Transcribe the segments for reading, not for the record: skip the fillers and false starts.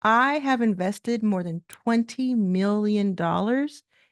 I have invested more than $20 million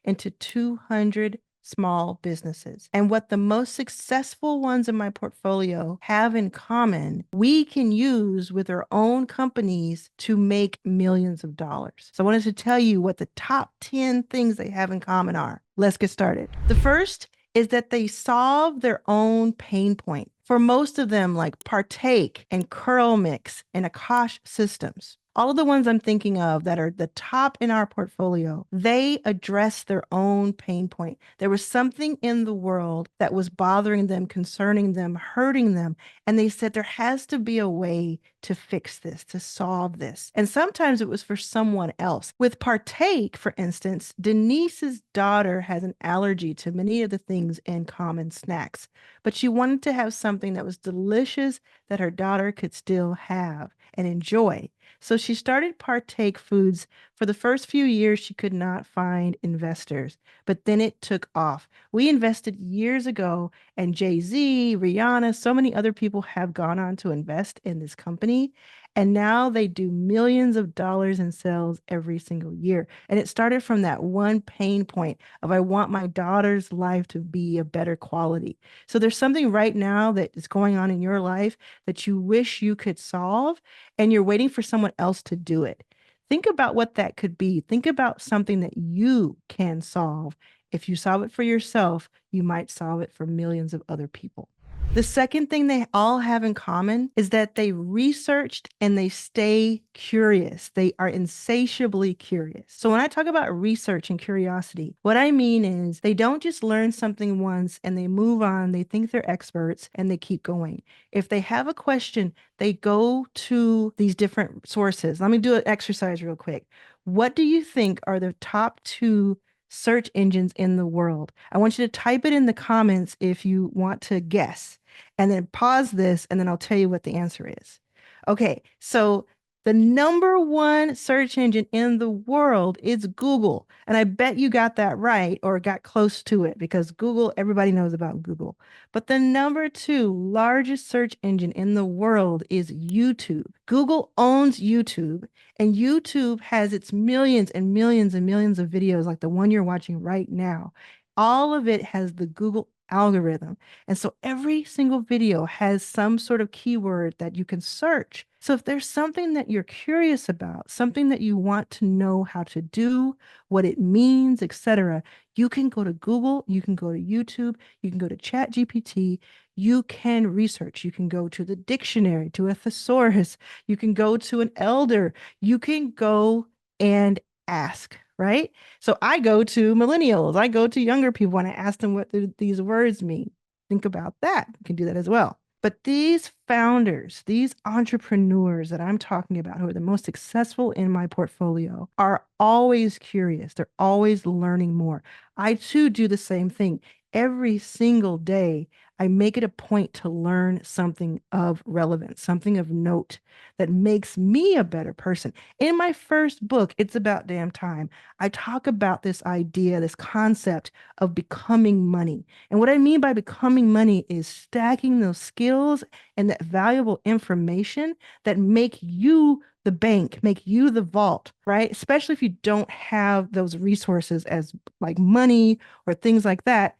into 200 small businesses. And what the most successful ones in my portfolio have in common, we can use with our own companies to make millions of dollars. So I wanted to tell you what the top 10 things they have in common are. Let's get started. The first is that they solve their own pain point. For most of them, like Partake and Curl Mix and Akash Systems, all of the ones I'm thinking of that are the top in our portfolio, they address their own pain point. There was something in the world that was bothering them, concerning them, hurting them. And they said there has to be a way to fix this, to solve this. And sometimes it was for someone else. With Partake, for instance, Denise's daughter has an allergy to many of the things in common snacks, but she wanted to have something that was delicious that her daughter could still have and enjoy. So she started Partake Foods. For the first few years, she could not find investors, but then it took off. We invested years ago, and Jay-Z, Rihanna, so many other people have gone on to invest in this company. And now they do millions of dollars in sales every single year. And it started from that one pain point of I want my daughter's life to be a better quality. So there's something right now that is going on in your life that you wish you could solve, and you're waiting for someone else to do it. Think about what that could be. Think about something that you can solve. If you solve it for yourself, you might solve it for millions of other people. The second thing they all have in common is that they researched and they stay curious. They are insatiably curious. So when I talk about research and curiosity, what I mean is they don't just learn something once and they move on. They think they're experts and they keep going. If they have a question, they go to these different sources. Let me do an exercise real quick. What do you think are the top two search engines in the world? I want you to type it in the comments if you want to guess, and then pause this, and then I'll tell you what the answer is. Okay, so the number one search engine in the world is Google. And I bet you got that right or got close to it because Google, everybody knows about Google. But the number two largest search engine in the world is YouTube. Google owns YouTube, and YouTube has its millions and millions and millions of videos like the one you're watching right now. All of it has the Google algorithm. And so every single video has some sort of keyword that you can search. So if there's something that you're curious about, something that you want to know how to do, what it means, etc., you can go to Google, you can go to YouTube, you can go to ChatGPT, you can research, you can go to the dictionary, to a thesaurus, you can go to an elder, you can go and ask, right? So I go to millennials, I go to younger people and I ask them what these words mean. Think about that. You can do that as well. But these founders, these entrepreneurs that I'm talking about, who are the most successful in my portfolio, are always curious. They're always learning more. I too do the same thing. Every single day, I make it a point to learn something of relevance, something of note that makes me a better person. In my first book, It's About Damn Time, I talk about this idea, this concept of becoming money. And what I mean by becoming money is stacking those skills and that valuable information that make you the bank, make you the vault, right? Especially if you don't have those resources as like money or things like that.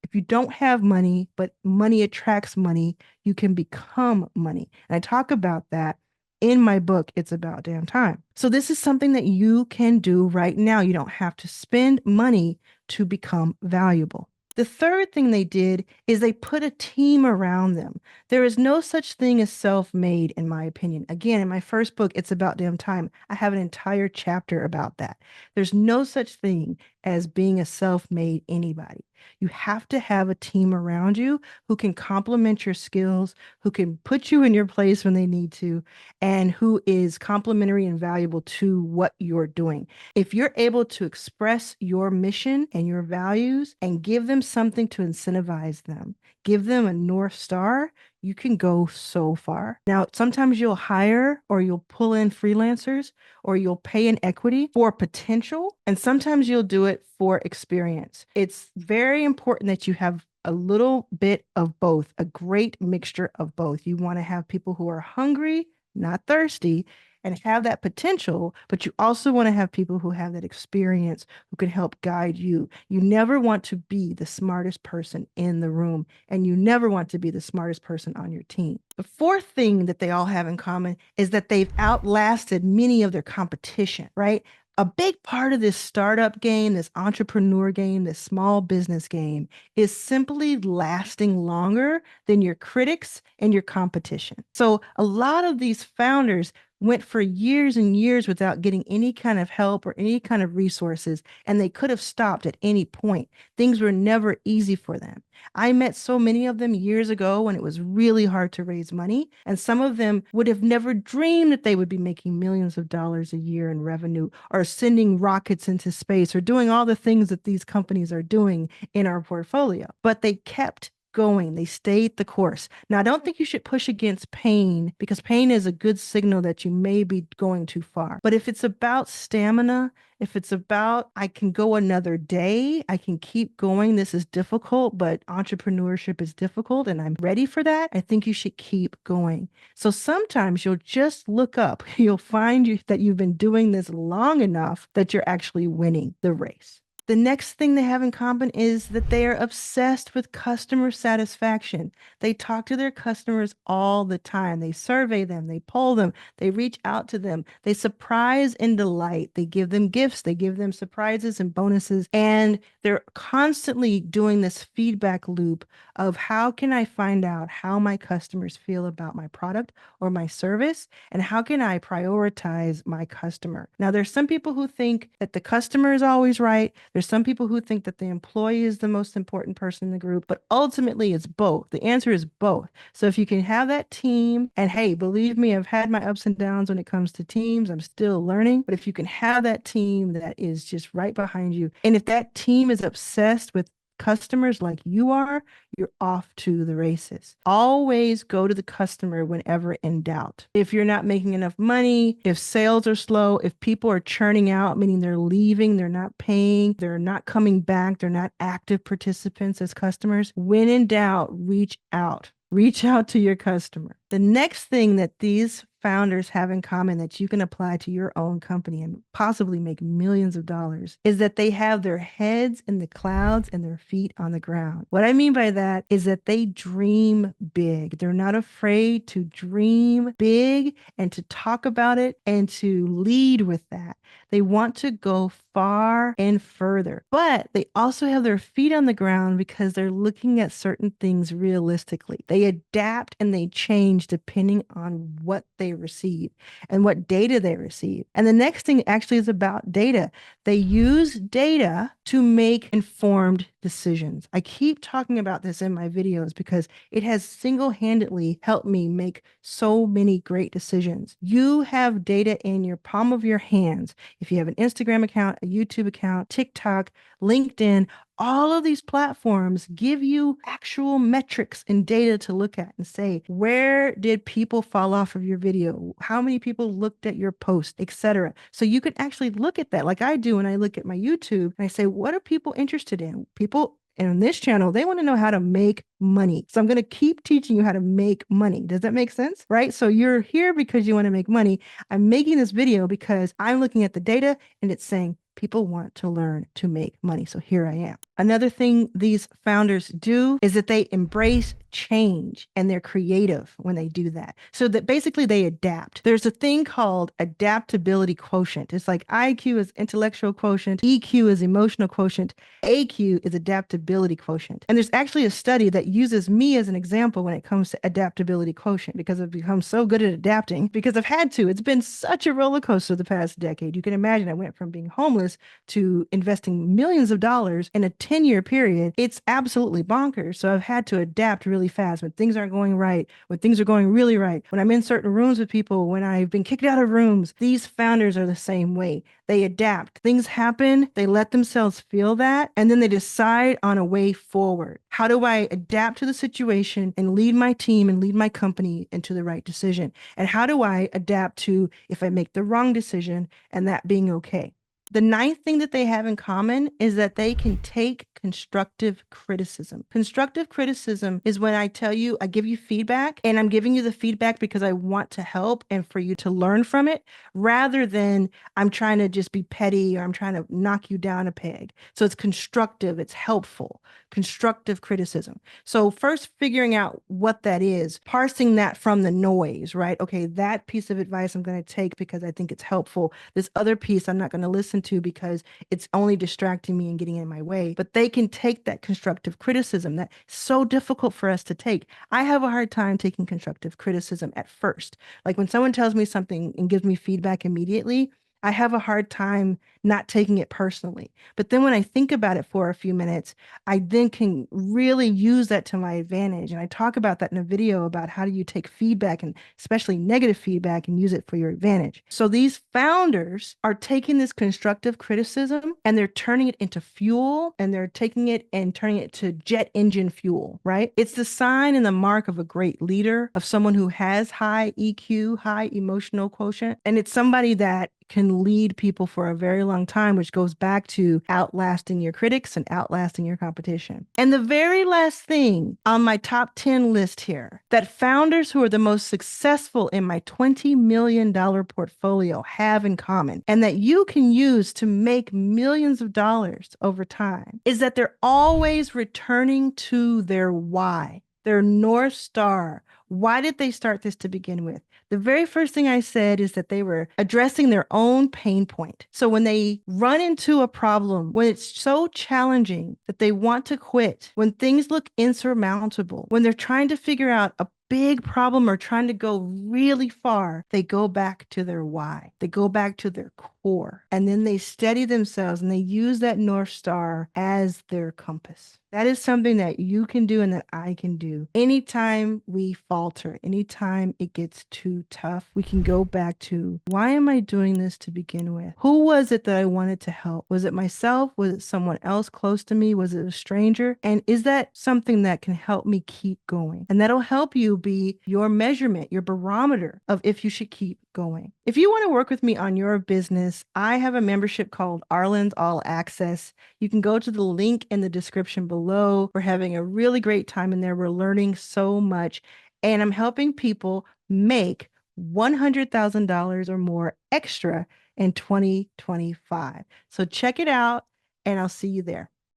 If you don't have money, but money attracts money, you can become money. And I talk about that in my book, It's About Damn Time. So this is something that you can do right now. You don't have to spend money to become valuable. The third thing they did is they put a team around them. There is no such thing as self-made, in my opinion. Again, in my first book, It's About Damn Time, I have an entire chapter about that. There's no such thing as being a self-made anybody. You have to have a team around you who can complement your skills, who can put you in your place when they need to, and who is complementary and valuable to what you're doing. If you're able to express your mission and your values and give them something to incentivize them, give them a North Star, you can go so far. Now, sometimes you'll hire or you'll pull in freelancers or you'll pay in equity for potential, and sometimes you'll do it for experience. It's very important that you have a little bit of both, a great mixture of both. You want to have people who are hungry, not thirsty, and have that potential, but you also want to have people who have that experience who can help guide you. You never want to be the smartest person in the room, and you never want to be the smartest person on your team. The fourth thing that they all have in common is that they've outlasted many of their competition, right? A big part of this startup game, this entrepreneur game, this small business game is simply lasting longer than your critics and your competition. So a lot of these founders went for years and years without getting any kind of help or any kind of resources, and they could have stopped at any point. Things were never easy for them. I met so many of them years ago when it was really hard to raise money, and some of them would have never dreamed that they would be making millions of dollars a year in revenue or sending rockets into space or doing all the things that these companies are doing in our portfolio. But they kept going. They stayed the course. Now, I don't think you should push against pain because pain is a good signal that you may be going too far. But if it's about stamina, if it's about, I can go another day, I can keep going, this is difficult, but entrepreneurship is difficult and I'm ready for that, I think you should keep going. So sometimes you'll just look up, you'll find that you've been doing this long enough that you're actually winning the race. The next thing they have in common is that they are obsessed with customer satisfaction. They talk to their customers all the time. They survey them, they poll them, they reach out to them, they surprise and delight. They give them gifts, they give them surprises and bonuses, and they're constantly doing this feedback loop of how can I find out how my customers feel about my product or my service, and how can I prioritize my customer. Now, there's some people who think that the customer is always right. There's some people who think that the employee is the most important person in the group, but ultimately it's both. The answer is both. So if you can have that team, and hey, believe me, I've had my ups and downs when it comes to teams. I'm still learning, but if you can have that team that is just right behind you, and if that team is obsessed with customers like you are, you're off to the races. Always go to the customer whenever in doubt. If you're not making enough money, if sales are slow, if people are churning out, meaning they're leaving, they're not paying, they're not coming back, they're not active participants as customers, when in doubt, reach out. Reach out to your customer. The next thing that these founders have in common that you can apply to your own company and possibly make millions of dollars is that they have their heads in the clouds and their feet on the ground. What I mean by that is that they dream big. They're not afraid to dream big and to talk about it and to lead with that. They want to go far and further, but they also have their feet on the ground because they're looking at certain things realistically. They adapt and they change depending on what they receive and what data they receive. And the next thing actually is about data. They use data to make informed decisions. I keep talking about this in my videos because it has single-handedly helped me make so many great decisions. You have data in your palm of your hands. If you have an Instagram account, a YouTube account, TikTok, LinkedIn, all of these platforms give you actual metrics and data to look at and say, where did people fall off of your video? How many people looked at your post, etc. So you can actually look at that like I do when I look at my YouTube and I say, what are people interested in? People in this channel, they want to know how to make money. So I'm going to keep teaching you how to make money. Does that make sense? Right? So you're here because you want to make money. I'm making this video because I'm looking at the data and it's saying people want to learn to make money. So here I am. Another thing these founders do is that they embrace change and they're creative when they do that. So that basically they adapt. There's a thing called adaptability quotient. It's like IQ is intellectual quotient, EQ is emotional quotient, AQ is adaptability quotient. And there's actually a study that uses me as an example when it comes to adaptability quotient because I've become so good at adapting because I've had to. It's been such a roller coaster the past decade. You can imagine I went from being homeless to investing millions of dollars in a 10-year period. It's absolutely bonkers. So I've had to adapt really fast when things aren't going right, when things are going really right, when I'm in certain rooms with people, when I've been kicked out of rooms. These founders are the same way. They adapt. Things happen. They let themselves feel that. And then they decide on a way forward. How do I adapt to the situation and lead my team and lead my company into the right decision? And how do I adapt to if I make the wrong decision and that being okay? The ninth thing that they have in common is that they can take constructive criticism. Constructive criticism is when I tell you, I give you feedback, and I'm giving you the feedback because I want to help and for you to learn from it, rather than I'm trying to just be petty or I'm trying to knock you down a peg. So it's constructive, it's helpful, constructive criticism. So first figuring out what that is, parsing that from the noise, right? Okay, that piece of advice I'm going to take because I think it's helpful. This other piece I'm not going to listen to because it's only distracting me and getting in my way. But they can take that constructive criticism that's so difficult for us to take. I have a hard time taking constructive criticism at first. Like when someone tells me something and gives me feedback immediately, I have a hard time not taking it personally. But then when I think about it for a few minutes, I then can really use that to my advantage. And I talk about that in a video about how do you take feedback, and especially negative feedback, and use it for your advantage. So these founders are taking this constructive criticism and they're turning it into fuel, and they're taking it and turning it to jet engine fuel, right? It's the sign and the mark of a great leader, of someone who has high EQ, high emotional quotient. And it's somebody that can lead people for a very long time, which goes back to outlasting your critics and outlasting your competition. And the very last thing on my top 10 list here that founders who are the most successful in my $20 million portfolio have in common, and that you can use to make millions of dollars over time, is that they're always returning to their why, their North Star. Why did they start this to begin with? The very first thing I said is that they were addressing their own pain point. So when they run into a problem, when it's so challenging that they want to quit, when things look insurmountable, when they're trying to figure out a big problem or trying to go really far, they go back to their why. They go back to their core. And then they steady themselves and they use that North Star as their compass. That is something that you can do and that I can do. Anytime we falter, anytime it gets too tough, we can go back to, why am I doing this to begin with? Who was it that I wanted to help? Was it myself? Was it someone else close to me? Was it a stranger? And is that something that can help me keep going? And that'll help you be your measurement, your barometer of if you should keep going. If you want to work with me on your business, I have a membership called Arlan's All Access. You can go to the link in the description below. We're having a really great time in there. We're learning so much, and I'm helping people make $100,000 or more extra in 2025. So check it out, and I'll see you there.